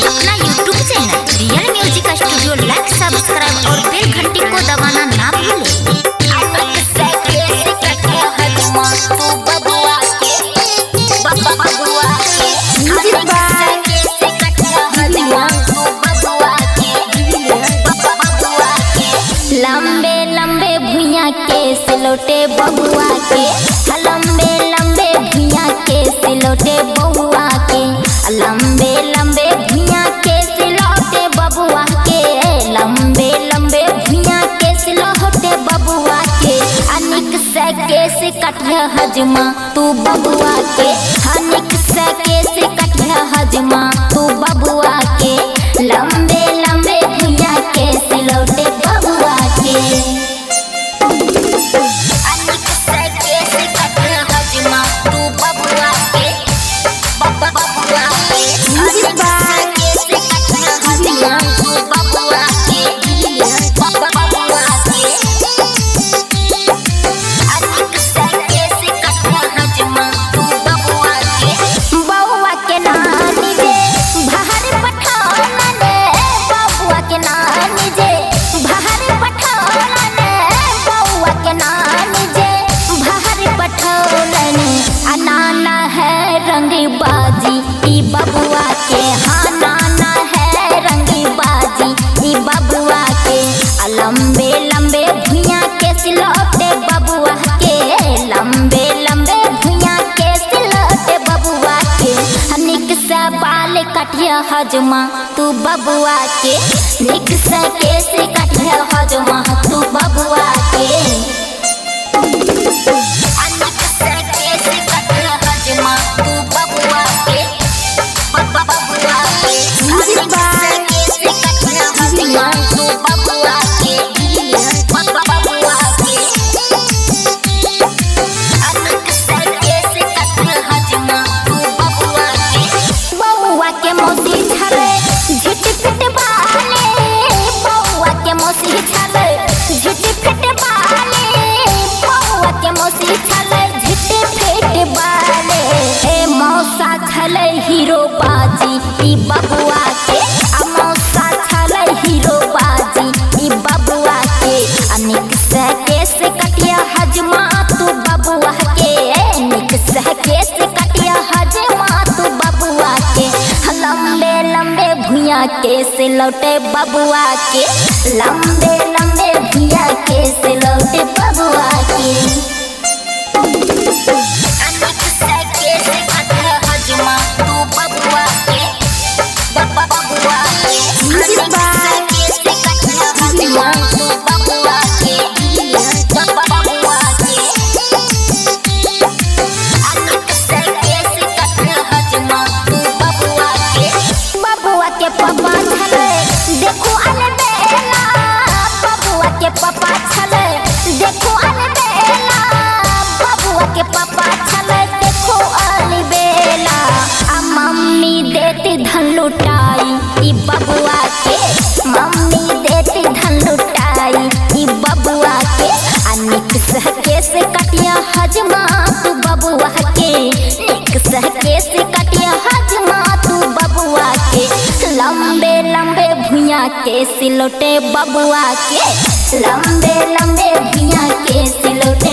अपना YouTube channel real music studio like subscribe और bell घंटी को दबाना ना भूलें। लंबे लंबे भुइयां के सिलौटे बबुआ के, लंबे लंबे भुइयां के सिलौटे बबुआ के, लंबे लंबे भुइयां के सिलौटे बबुआ के, लंबे लंबे भुइयां के सिलौटे बबुआ के। अनिक सके से कटह हजमा तू बबुआ के, अनिक सके से कटह हजमा तू बबुआ के। लंबे लंबे भुइयां के सिलौटे बबुआ के, अनिक सके से कटह हजमा तू बबुआ के, बबुआ के। अनिक सके से कटह हजमा तू बबुआ के, बबुआ के। अनिक सके से कटह हजमा तू बबुआ के। बबुआ के नानी जे बाहर पठाना ने, बबुआ के नानी जे बाहर पठाना ने, बबुआ के नानी जे बाहर पठाना ने। अनाना है रंगी बाजी ई बबुआ के, हाँ नाना है रंगी बाजी ई बबुआ के। लंबे लंबे भुइयां के सिलौटे बबुआ के, लंबे लंबे भुइयां के सिलौटे बबुआ के। निक से बाल कटिया हजमा तू बबुआ के, निक से केस कटिया हजमा तू बबुआ के। निक से केस कटिया हजमा तू बबुआ के, बबुआ के। निक से केस कटिया हजमा तू बबुआ के, बबुआ के। निक से केस कटिया हजमा तू बबुआ के। बबुआ के मौसी छले झिटफिट बाले, बबुआ के मौसी छले झिटफिट बाले, बबुआ के मौसी छले झिटफिट बाले। ए मौसा छले हीरो बाजी ई बबुआ के, आ मौसा छले हीरो बाजी ई बबुआ के। अनिक से केस कटिया हजमा तू बबुआ के, निक से केस कटिया हजमा तू बबुआ के। लंबे लंबे भुइयां के सिलौटे बबुआ के, लंबे लंबे भुइयां के सिलौटे बबुआ के। अनिक से केस कटिया हजमा तू बबुआ के, बबुआ के। अनिक से केस कटिया हजमा तू बबुआ के, बबुआ के। अनिक से केस कटिया हजमा तू बबुआ के। बबुआ के पापा छले देखो अलबेला, बबुआ के पापा छले देखो अलबेला, बबुआ के पापा छले देखो अलबेला। आ मम्मी देती धन लुटाई ई बबुआ के, मम्मी देती धन लुटाई ई बबुआ के। अनिक से केस कटिया हजमा तू बबुआ के, निक से केस कटिया हजमा तू बबुआ के। लंबे लंबे भुइयां के सिलौटे बबुआ के, लंबे लंबे भुइयां के सिलौटे